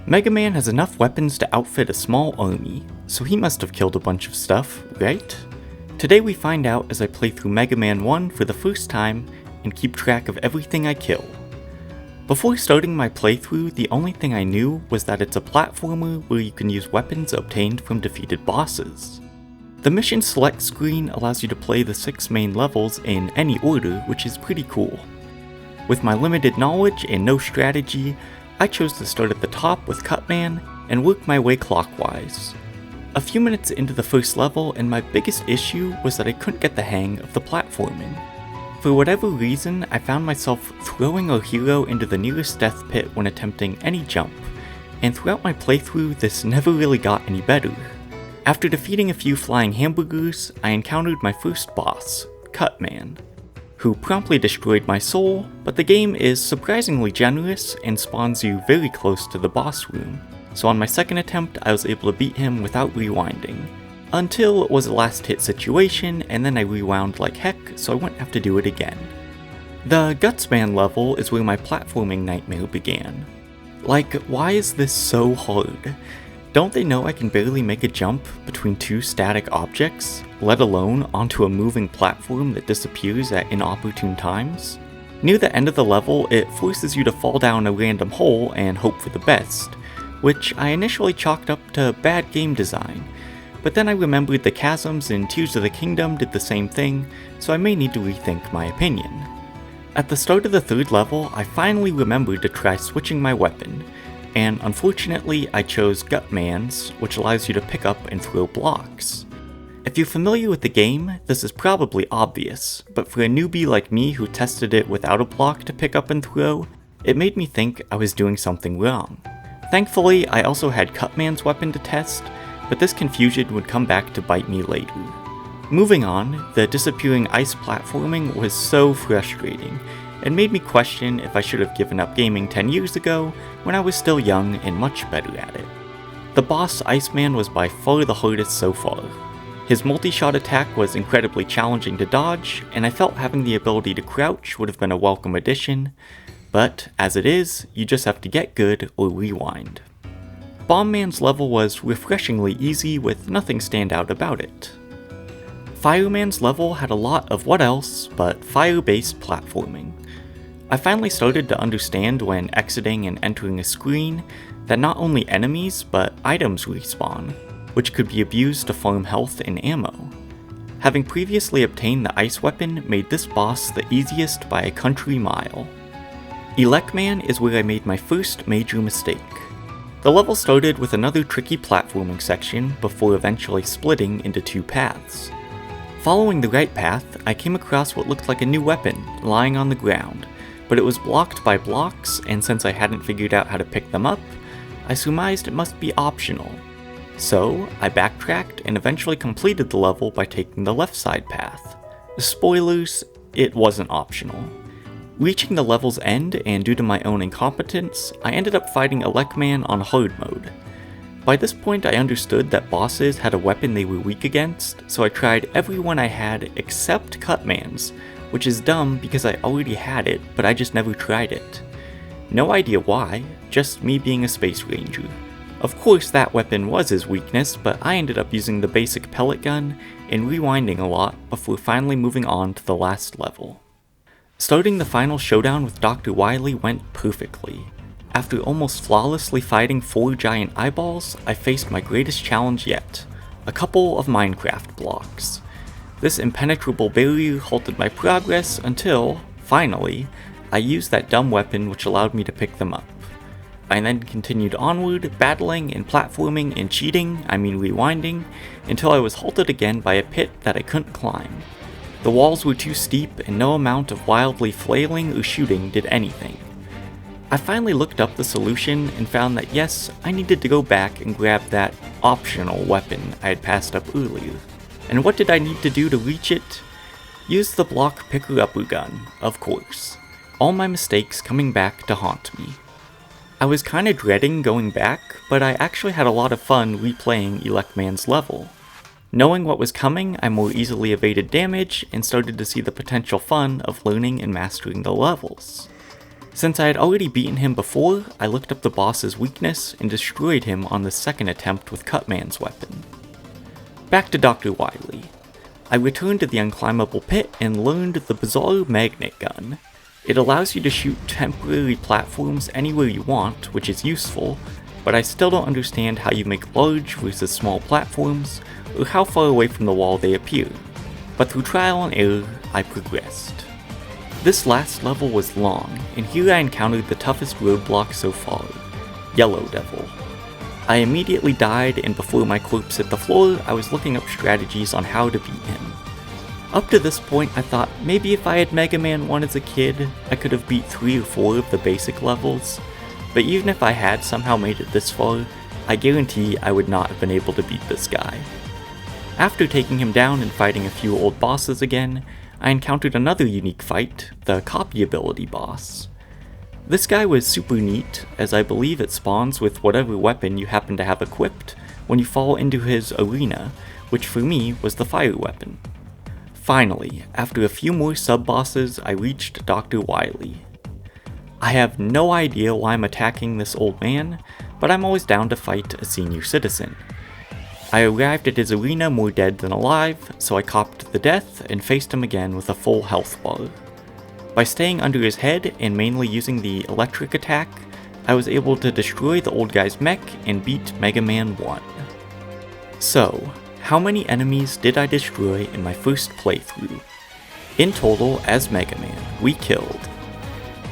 Mega Man has enough weapons to outfit a small army, so he must have killed a bunch of stuff, right? Today we find out as I play through Mega Man 1 for the first time and keep track of everything I kill. Before starting my playthrough, the only thing I knew was that it's a platformer where you can use weapons obtained from defeated bosses. The mission select screen allows you to play the 6 main levels in any order, which is pretty cool. With my limited knowledge and no strategy, I chose to start at the top with Cutman and work my way clockwise. A few minutes into the first level and my biggest issue was that I couldn't get the hang of the platforming. For whatever reason, I found myself throwing our hero into the nearest death pit when attempting any jump, and throughout my playthrough this never really got any better. After defeating a few flying hamburgers, I encountered my first boss, Cutman, who promptly destroyed my soul, but the game is surprisingly generous and spawns you very close to the boss room, so on my second attempt I was able to beat him without rewinding. Until it was a last hit situation, and then I rewound like heck so I wouldn't have to do it again. The Gutsman level is where my platforming nightmare began. Like, why is this so hard? Don't they know I can barely make a jump between 2 static objects, let alone onto a moving platform that disappears at inopportune times? Near the end of the level, it forces you to fall down a random hole and hope for the best, which I initially chalked up to bad game design, but then I remembered the chasms in Tears of the Kingdom did the same thing, so I may need to rethink my opinion. At the start of the 3rd level, I finally remembered to try switching my weapon, and unfortunately I chose Gutman's, which allows you to pick up and throw blocks. If you're familiar with the game, this is probably obvious, but for a newbie like me who tested it without a block to pick up and throw, it made me think I was doing something wrong. Thankfully, I also had Cutman's weapon to test, but this confusion would come back to bite me later. Moving on, the disappearing ice platforming was so frustrating, and made me question if I should have given up gaming 10 years ago when I was still young and much better at it. The boss Iceman was by far the hardest so far. His multi-shot attack was incredibly challenging to dodge, and I felt having the ability to crouch would have been a welcome addition, but as it is, you just have to get good or rewind. Bomb Man's level was refreshingly easy with nothing stand out about it. Fireman's level had a lot of what else but fire-based platforming. I finally started to understand when exiting and entering a screen that not only enemies but items respawn, which could be abused to farm health and ammo. Having previously obtained the ice weapon made this boss the easiest by a country mile. Elecman is where I made my first major mistake. The level started with another tricky platforming section before eventually splitting into 2 paths. Following the right path, I came across what looked like a new weapon lying on the ground, but it was blocked by blocks, and since I hadn't figured out how to pick them up, I surmised it must be optional. So, I backtracked and eventually completed the level by taking the left side path. Spoilers, it wasn't optional. Reaching the level's end, and due to my own incompetence, I ended up fighting Elecman on hard mode. By this point I understood that bosses had a weapon they were weak against, so I tried every one I had except Cutman's, which is dumb because I already had it, but I just never tried it. No idea why, just me being a space ranger. Of course that weapon was his weakness, but I ended up using the basic pellet gun and rewinding a lot before finally moving on to the last level. Starting the final showdown with Dr. Wily went perfectly. After almost flawlessly fighting 4 giant eyeballs, I faced my greatest challenge yet, a couple of Minecraft blocks. This impenetrable barrier halted my progress until, finally, I used that dumb weapon which allowed me to pick them up. I then continued onward, battling and platforming and cheating, rewinding, until I was halted again by a pit that I couldn't climb. The walls were too steep and no amount of wildly flailing or shooting did anything. I finally looked up the solution and found that yes, I needed to go back and grab that optional weapon I had passed up earlier. And what did I need to do to reach it? Use the block picker-upper gun, of course. All my mistakes coming back to haunt me. I was kinda dreading going back, but I actually had a lot of fun replaying Elecman's level. Knowing what was coming, I more easily evaded damage and started to see the potential fun of learning and mastering the levels. Since I had already beaten him before, I looked up the boss's weakness and destroyed him on the second attempt with Cutman's weapon. Back to Dr. Wily. I returned to the unclimbable pit and learned the bizarre magnet gun. It allows you to shoot temporary platforms anywhere you want, which is useful, but I still don't understand how you make large versus small platforms, or how far away from the wall they appear. But through trial and error, I progressed. This last level was long, and here I encountered the toughest roadblock so far, Yellow Devil. I immediately died, and before my corpse hit the floor, I was looking up strategies on how to beat him. Up to this point, I thought maybe if I had Mega Man 1 as a kid, I could have beat 3 or 4 of the basic levels, but even if I had somehow made it this far, I guarantee I would not have been able to beat this guy. After taking him down and fighting a few old bosses again, I encountered another unique fight, the copy ability boss. This guy was super neat, as I believe it spawns with whatever weapon you happen to have equipped when you fall into his arena, which for me was the fire weapon. Finally, after a few more sub-bosses, I reached Dr. Wily. I have no idea why I'm attacking this old man, but I'm always down to fight a senior citizen. I arrived at his arena more dead than alive, so I copped the death and faced him again with a full health bar. By staying under his head and mainly using the electric attack, I was able to destroy the old guy's mech and beat Mega Man 1. So, how many enemies did I destroy in my first playthrough? In total, as Mega Man, we killed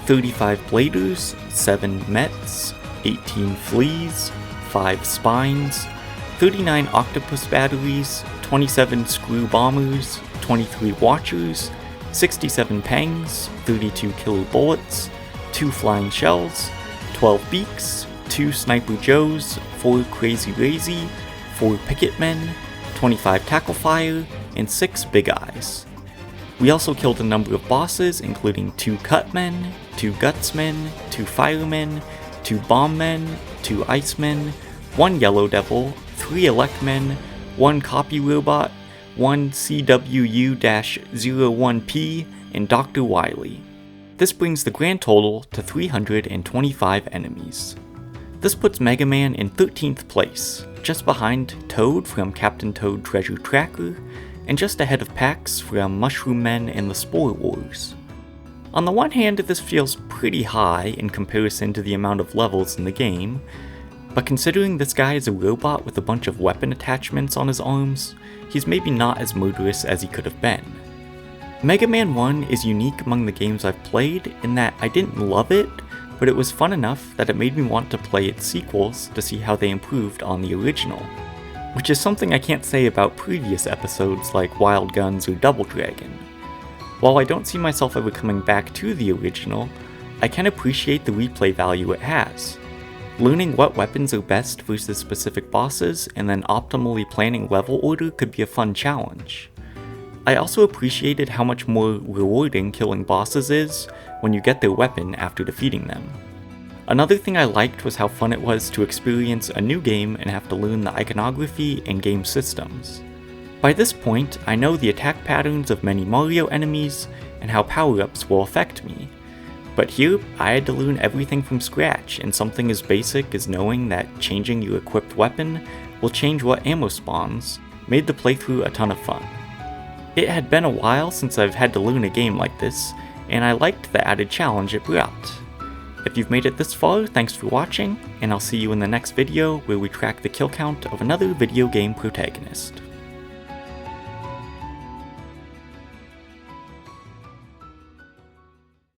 35 bladers, 7 mets, 18 fleas, 5 spines, 39 octopus batteries, 27 screw bombers, 23 watchers, 67 pangs, 32 killer bullets, 2 flying shells, 12 beaks, 2 sniper joes, 4 crazy razy, 4 picket men, 25 tackle fire, and 6 big eyes. We also killed a number of bosses, including 2 cutmen, 2 gutsmen, 2 firemen, 2 bombmen, 2 icemen, 1 yellow devil, 3 electmen, 1 copy robot, 1 CWU-01P, and Dr. Wily. This brings the grand total to 325 enemies. This puts Mega Man in 13th place, just behind Toad from Captain Toad Treasure Tracker, and just ahead of Pax from Mushroom Men and the Spore Wars. On the one hand, this feels pretty high in comparison to the amount of levels in the game, but considering this guy is a robot with a bunch of weapon attachments on his arms, he's maybe not as murderous as he could have been. Mega Man 1 is unique among the games I've played in that I didn't love it, but it was fun enough that it made me want to play its sequels to see how they improved on the original. Which is something I can't say about previous episodes like Wild Guns or Double Dragon. While I don't see myself ever coming back to the original, I can appreciate the replay value it has. Learning what weapons are best versus specific bosses and then optimally planning level order could be a fun challenge. I also appreciated how much more rewarding killing bosses is when you get their weapon after defeating them. Another thing I liked was how fun it was to experience a new game and have to learn the iconography and game systems. By this point, I know the attack patterns of many Mario enemies and how power-ups will affect me. But here, I had to learn everything from scratch, and something as basic as knowing that changing your equipped weapon will change what ammo spawns made the playthrough a ton of fun. It had been a while since I've had to learn a game like this, and I liked the added challenge it brought. If you've made it this far, thanks for watching, and I'll see you in the next video where we track the kill count of another video game protagonist.